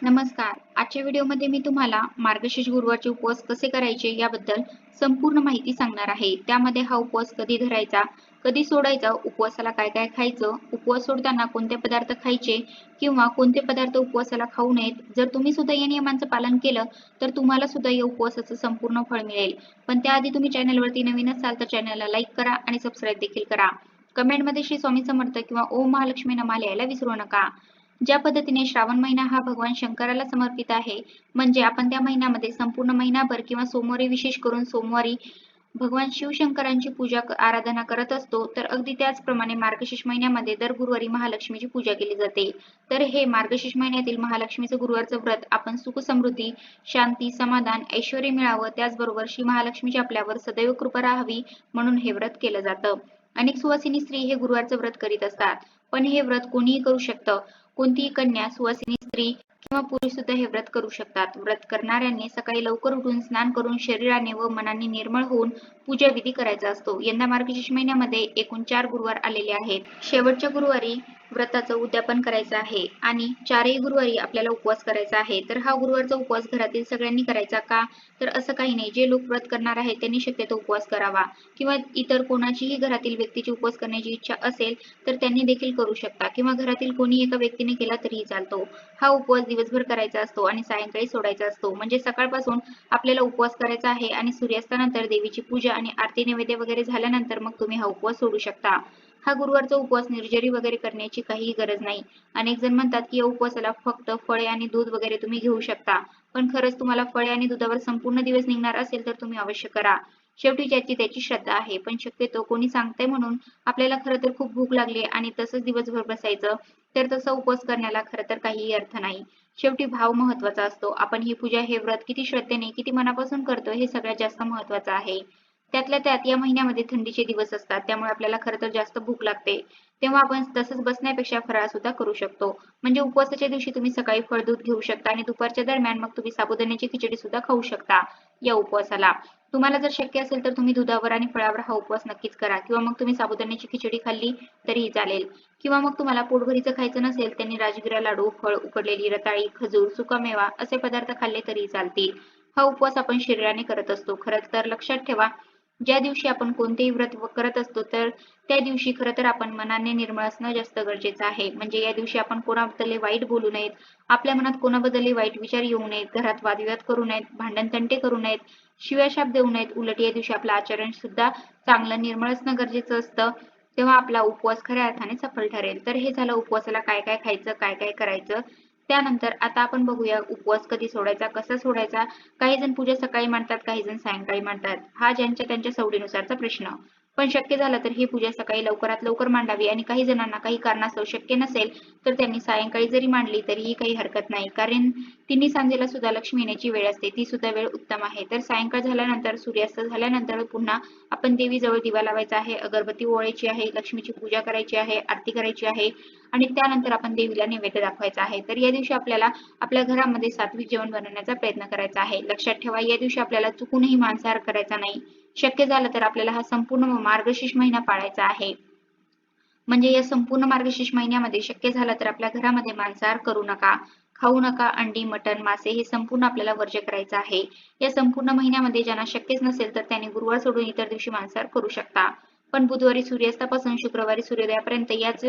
नमस्कार. आजच्या व्हिडिओमध्ये मी तुम्हाला मार्गशीर्ष गुरुवारचे उपवास कसे करायचे याबद्दल संपूर्ण माहिती सांगणार आहे. त्यामध्ये हा उपवास कधी धरायचा, कधी सोडायचा, उपवासाला काय काय खायचं, उपवास सोडताना कोणते पदार्थ खायचे किंवा कोणते पदार्थ उपवासाला खाऊ नयेत. जर तुम्ही सुद्धा या नियमांचं पालन केलं तर तुम्हाला सुद्धा या उपवासाचं संपूर्ण फळ मिळेल. पण त्याआधी तुम्ही चॅनलवरती नवीन असाल तर चॅनलला लाईक करा आणि सबस्क्राईब देखील करा. कमेंटमध्ये श्री स्वामी समर्थ किंवा ओम महालक्ष्मी नमः लिहायला विसरू नका. ज्या पद्धतीने श्रावण महिना हा भगवान शंकराला समर्पित आहे, म्हणजे आपण त्या महिन्यामध्ये संपूर्ण महिनाभर किंवा सोमवारी विशेष करून सोमवारी भगवान शिवशंकरांची पूजा आराधना करत असतो, तर अगदी त्याचप्रमाणे मार्गशीर्ष महिन्यामध्ये दर गुरुवारी महालक्ष्मीची पूजा केली जाते. तर हे मार्गशीर्ष महिन्यातील महालक्ष्मीचं गुरुवारचं व्रत आपण सुख समृद्धी, शांती, समाधान, ऐश्वर्य मिळावं, त्याचबरोबर श्री महालक्ष्मीची आपल्यावर सदैव कृपा राहावी म्हणून हे व्रत केलं जातं. अनेक सुवासिनी स्त्री हे गुरुवारचं व्रत करीत असतात, पण हे व्रत कोणीही करू शकतं. कोणतीही कन्या, सुवासिनी स्त्री किंवा पुरुष सुद्धा हे व्रत करू शकतात. व्रत करणाऱ्यांनी सकाळी लवकर उठून स्नान करून शरीराने व मनाने निर्मळ होऊन पूजा विधी करायचा असतो. यंदा मार्गशीर्ष महिन्यामध्ये एकूण 4 गुरुवार आलेले आहेत. शेवटच्या गुरुवारी व्रताचं उद्यापन करायचं आहे आणि 4ही गुरुवारी आपल्याला उपवास करायचा आहे. तर हा गुरुवारचा उपवास घरातील सगळ्यांनी करायचा का? तर असं काही नाही. जे लोक व्रत करणार आहेत त्यांनी शक्यतो उपवास करावा किंवा इतर कोणाचीही घरातील व्यक्तीची उपवास करण्याची इच्छा असेल तर त्यांनी देखील करू शकता किंवा घरातील कोणी एका व्यक्तीने केला तरीही चालतो. हा उपवास दिवसभर करायचा असतो आणि सायंकाळी सोडायचा असतो. म्हणजे सकाळपासून आपल्याला उपवास करायचा आहे आणि सूर्यास्तानंतर देवीची पूजा आणि आरती नैवेद्य वगैरे झाल्यानंतर मग तुम्ही हा उपवास सोडू शकता. हा गुरुवारचा उपवास निर्जरी वगैरे करण्याची काहीही गरज नाही. अनेक जण म्हणतात की या उपवासाला फक्त फळे आणि दूध वगैरे तुम्ही घेऊ शकता. पण खरंच तुम्हाला फळे आणि दुधावर संपूर्ण दिवस निघणार असेल तर तुम्ही अवश्य करा. शेवटी ज्याची त्याची श्रद्धा आहे, पण शक्यतो कोणी सांगतंय म्हणून आपल्याला खरं तर खूप भूक लागली आणि तसंच दिवसभर बसायचं, तर तसा उपवास करण्याला खरं तर काहीही अर्थ नाही. शेवटी भाव महत्त्वाचा असतो. आपण ही पूजा, हे व्रत किती श्रद्धेने, किती मनापासून करतो हे सगळ्यात जास्त महत्त्वाचं आहे. त्यातल्या त्यात या महिन्यामध्ये थंडीचे दिवस असतात, त्यामुळे आपल्याला खरं तर जास्त भूक लागते. तेव्हा आपण तसंच बसण्यापेक्षा फराळ सुद्धा करू शकतो. म्हणजे उपवासाच्या दिवशी तुम्ही सकाळी फळ दूध घेऊ शकता आणि दुपारच्या दरम्यान मग तुम्ही साबुदाण्याची खिचडी सुद्धा खाऊ शकता या उपवासाला. तुम्हाला जर शक्य असेल तर तुम्ही दुधावर आणि फळावर हा उपवास नक्कीच करा किंवा मग तुम्ही साबुदाण्याची खिचडी खाल्ली तरीही चालेल किंवा मग तुम्हाला पोटभरीचं खायचं नसेल त्यांनी राजगिरा लाडू, फळ, उकडलेली रताळी, खजूर, सुकामेवा असे पदार्थ खाल्ले तरीही चालतील. हा उपवास आपण शरीराने करत असतो. खरंच तर लक्षात ठेवा, ज्या दिवशी आपण कोणतेही व्रत करत असतो तर त्या दिवशी खरं तर आपण मनाने निर्मळ असणं जास्त गरजेचं आहे. म्हणजे या दिवशी आपण कोणाबद्दल वाईट बोलू नयेत, आपल्या मनात कोणाबद्दल वाईट विचार येऊ नयेत, घरात वादविवाद करू नयेत, भांडण-तंटे करू नयेत, शिव्याशाप देऊ नयेत. उलट या दिवशी आपलं आचरण सुद्धा चांगलं निर्मळ असणं गरजेचं असतं. तेव्हा आपला उपवास खऱ्या अर्थाने सफल ठरेल. तर हे झालं उपवासाला काय काय खायचं, काय काय करायचं. त्यानंतर आता आपण बघूया उपवास कधी सोडायचा, कसा सोडायचा. काही जण पूजा सकाळी मांडतात, काही जण सायंकाळी मांडतात. हा ज्यांच्या त्यांच्या सवडीनुसारचा प्रश्न. पण शक्य झालं तर ही पूजा सकाळी लवकरात लवकर मांडावी आणि काही जणांना काही कारणास्तव शक्य नसेल तर त्यांनी सायंकाळी जरी मांडली तरीही काही हरकत नाही. कारण तिन्ही सांजेला सुद्धा लक्ष्मी येण्याची वेळ असते, ती सुद्धा वेळ उत्तम आहे. तर सायंकाळ झाल्यानंतर, सूर्यास्त झाल्यानंतर पुन्हा आपण देवीजवळ दिवा लावायचा आहे, अगरबत्ती ओवाळायची आहे, लक्ष्मीची पूजा करायची आहे, आरती करायची आहे आणि त्यानंतर आपण देवीला नैवेद्य दाखवायचा आहे. तर या दिवशी आपल्याला आपल्या घरामध्ये सात्विक जेवण बनवण्याचा प्रयत्न करायचा आहे. लक्षात ठेवा, या दिवशी आपल्याला चुकूनही मांसाहार करायचा नाही. शक्य झालं तर आपल्याला हा संपूर्ण मार्गशीर्ष महिना पाळायचा आहे. म्हणजे या संपूर्ण मार्गशीर्ष महिन्यामध्ये शक्य झालं तर आपल्या घरामध्ये मांसाहार करू नका. खाऊ नका. अंडी, मटण, मासे हे संपूर्ण आपल्याला वर्ज्य करायचं आहे. या संपूर्ण महिन्यामध्ये ज्यांना शक्यच नसेल तर त्यांनी गुरुवार सोडून इतर दिवशी मांसाहार करू शकता. पण बुधवारी सूर्यास्तापासून शुक्रवारी सूर्योदयापर्यंत याच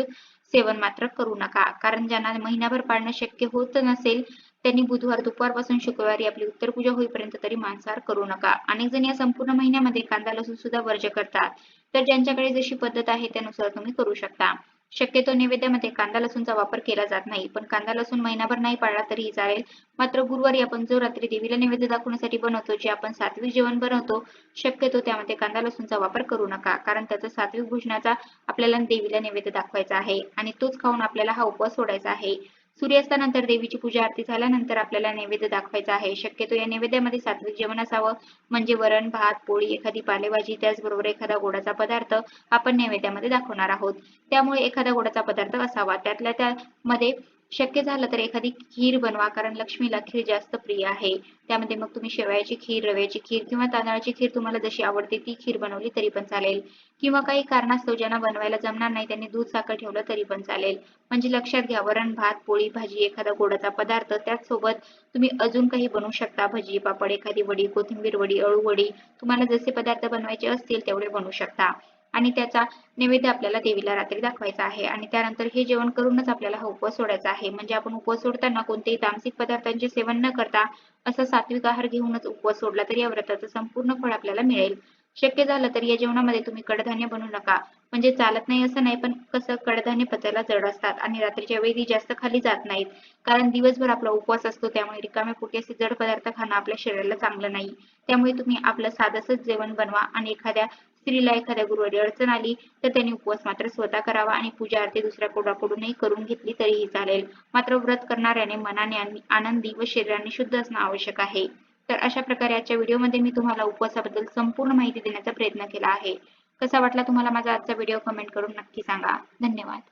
सेवन मात्र करू नका. कारण ज्यांना महिनाभर पाळणं शक्य होत नसेल त्यांनी बुधवार दुपारपासून शुक्रवारी आपली उत्तर पूजा होईपर्यंत तरी मांसाहार करू नका. अनेक जण या संपूर्ण महिन्यामध्ये कांदा लसूण सुद्धा वर्ज्य करतात. तर ज्यांच्याकडे जशी पद्धत आहे त्यानुसार तुम्ही करू शकता. शक्यतो नैवेद्यामध्ये कांदा लसूणचा वापर केला जात नाही, पण कांदा लसूण महिनाभर नाही पाळला तरीही चालेल. मात्र गुरुवारी आपण जो रात्री देवीला नैवेद्य दाखवण्यासाठी बनवतो, जे आपण सात्विक जेवण बनवतो, शक्यतो त्यामध्ये कांदा लसूणचा वापर करू नका. कारण त्याचा सात्विक भोजनाचा आपल्याला देवीला नैवेद्य दाखवायचा आहे आणि तोच खाऊन आपल्याला हा उपवास सोडायचा आहे. सूर्यास्तानंतर देवीची पूजा आरती झाल्यानंतर आपल्याला नैवेद्य दाखवायचा आहे. शक्यतो या नैवेद्यामध्ये सात्विक जेवण असावं, म्हणजे वरण, भात, पोळी, एखादी पालेभाजी, त्याचबरोबर एखादा गोडाचा पदार्थ आपण नैवेद्यामध्ये दाखवणार आहोत. त्यामुळे एखादा गोडाचा पदार्थ असावा. त्यातल्या त्यामध्ये शक्य झालं तर एखादी खीर बनवा, कारण लक्ष्मीला खीर जास्त प्रिय आहे. त्यामध्ये मग तुम्ही शेवयाची खीर, रव्याची खीर किंवा तांदळाची खीर तुम्हाला जशी आवडते ती खीर बनवली तरी पण चालेल. किंवा काही कारणास्तव ज्यांना बनवायला जमणार नाही त्यांनी दूध साखर ठेवलं तरी पण चालेल. म्हणजे लक्षात घ्या, वरण भात, पोळी भाजी, एखादा गोडाचा पदार्थ, त्याचसोबत तुम्ही अजून काही बनवू शकता. भजी, पापड, एखादी वडी, कोथिंबीर वडी, अळू वडी, तुम्हाला जसे पदार्थ बनवायचे असतील तेवढे बनवू शकता. आणि त्याचा नैवेद्य आपल्याला देवीला रात्री दाखवायचा आहे आणि त्यानंतर हे जेवण करूनच आपल्याला हा उपवास सोडायचा आहे. म्हणजे आपण उपवास सोडताना कोणतेही तामसिक पदार्थांचे सेवन न करता असा सात्विक आहार घेऊनच उपवास सोडला तर या व्रताचं संपूर्ण फळ आपल्याला मिळेल. शक्य झालं तर या जेवणामध्ये तुम्ही कडधान्य बनवू नका. म्हणजे चालत नाही असं नाही, पण कसं कडधान्य पचायला जड असतात आणि रात्रीच्या वेळी जास्त खाली जात नाहीत. कारण दिवसभर आपला उपवास असतो, त्यामुळे रिकाम्या पोटी असे जड पदार्थ खाणं आपल्या शरीराला चांगलं नाही. त्यामुळे तुम्ही आपलं साधंसंच जेवण बनवा आणि एखाद्या स्त्रीला एखाद्या गुरुवारी अडचण आली तर त्यांनी उपवास मात्र स्वतः करावा आणि पूजा आरती दुसऱ्या कोणाकडूनही करून घेतली तरीही चालेल. मात्र व्रत करणाऱ्याने मनाने आनंदी व शरीराने शुद्ध असणं आवश्यक आहे. तर अशा प्रकारे आजच्या व्हिडिओमध्ये मी तुम्हाला उपवासाबद्दल संपूर्ण माहिती देण्याचा प्रयत्न केला आहे. कसा वाटला तुम्हाला माझा आजचा व्हिडिओ कमेंट करून नक्की सांगा. धन्यवाद.